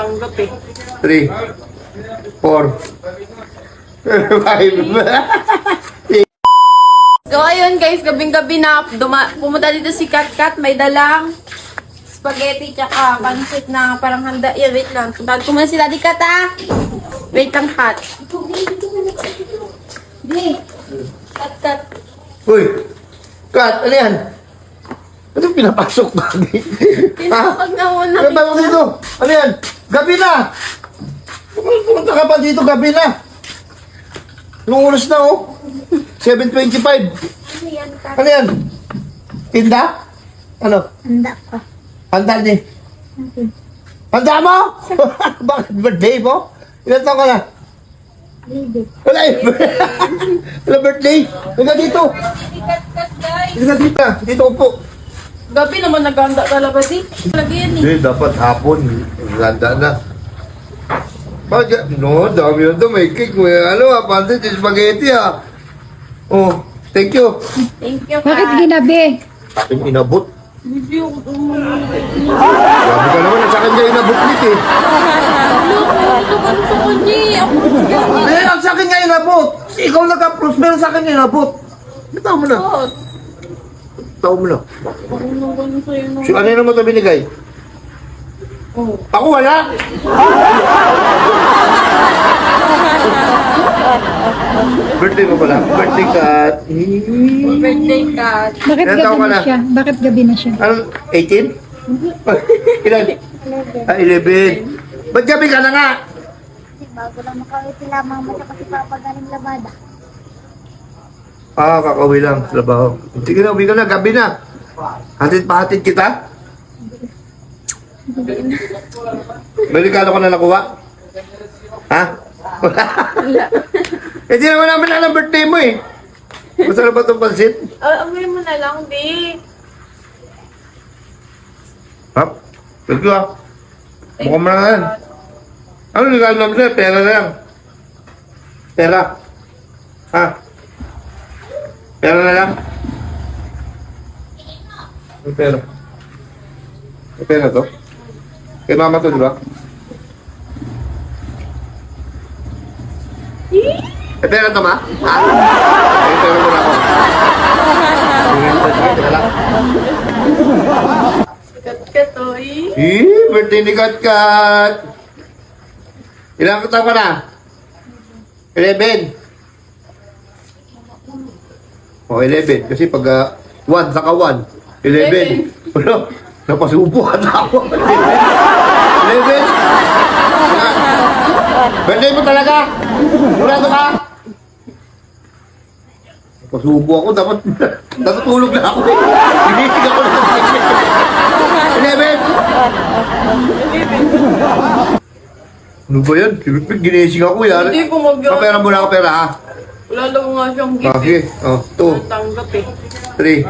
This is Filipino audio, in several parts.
tanggap eh. 3, 4, 5. So ayun guys, gabing-gabi na pumunta dito si Kat. May dalang spaghetti tsaka pansit na parang handa. Wait lang. Puntahan ko muna si Daddy Kat ah. Wait lang Kat. Di. Kat. Uy! Kat, ano yan? Ano pinapasok ba? Tinapag na muna. Ano ba dito? Ano yan? Gabi na! Pumunta ka pa dito, gabi na! Anong oras na oh? 7:25. Ano yan Kat? Ano yan? Tinda? Ano? Handa ko. Handa ni? Handa mo? Bakit birthday mo? Ilan taon ka na? Libre. Wala eh. Wala birthday. Higa dito. Kat guys. Higa dito. Dito upo. Gabi naman naghanda talaga di. Lagi yan eh. Hindi, dapat hapon. Handa na. No, dami yun to. May cake. May pansit, spaghetti ah. Oh, thank you. Thank you Bakit Kat. ginabi? Aking inabot. Hindi ako Grabe ka naman. Sa akin niya inabot nit eh. Ito gusto ko di. Ako Eh, ang sa akin nga inabot. Ikaw nag-approach, pero sa akin nga inabot. Itaw mo na. Itaw mo na. So, ano naman ito binigay? Ako wala. Birthday mo pala. Birthday Kat. Birthday Kat. Bakit Ilan gabi taon ka na na? siya? Bakit gabi na siya? Ano? 18? Ilan? 11. Ba't gabi ka na nga? Kasi bago lang makawit sila mama siya kasi papa galing labada. Ah, kakauwi lang sa trabaho. Sige na, uwi ka na. Gabi na. Hatid kita? May regalo ka na nakuha? Ha? Wala. Eh, di naman namin alam birthday mo eh. Masarap ba itong pansit? Amoy mo na lang, di. Hap? Thank you ah. Mukhang mo na yan. Ano regalo namin sa'yo? Pera na lang. Pera. Ha? Pera na lang. May pera. May pera to? Kay mama to, di ba? May pera to, ma? Ha? May pera mo na ako. Sige, teka lang. Kat, oy. Birthday ni Kat. Ilang taon ka na? 11. O, 11. Kasi pag 1, saka 1. 11. Ano? Napasubo ka na ako. 11. Birthday mo talaga? Murado ka? Napasubo ako. Dapat natutulog na ako. Hinisig ako na. 11. Ano ba yan? Ginising ako yan. Hindi ko Kapera mo na kapera ha. Wala daw nga siyang gift. Okay. Oh, 2, Tanggap eh. 3,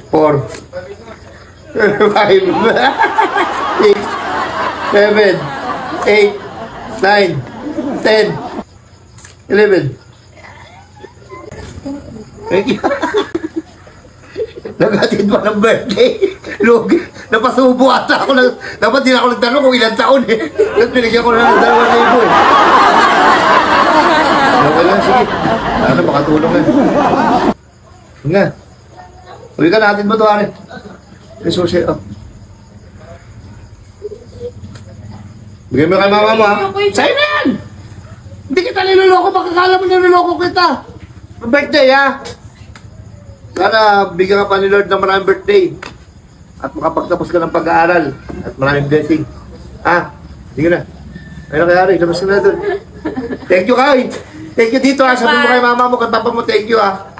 4, 5, 6, 7, 8, 9, 10, 11. Thank you. Nagatid pa ng birthday. Lugi. Napasubo ata ako. Dapat din ako nagtanong kung ilang taon eh. Tapos binigyan ko na ng 2,000 eh. Okay lang, sige. Ano, makatulong eh. Nga. Uwi ka natin ba ito, Ari? May susi, oh. Bigyan mo kay mama mo, ha? Sa'yo na yan! Hindi kita niloloko, makakala mo niloloko kita. Birthday, ha? Sana bigyan ka pa ni Lord ng maraming birthday. At makapagtapos ka ng pag-aaral. At maraming blessing. Ha? Sige na. Ayun na kay Ari, labas ka na doon. Thank you, Kai. Thank you dito, ha? Sabi mo kay mama mo, kay papa mo, thank you, ha?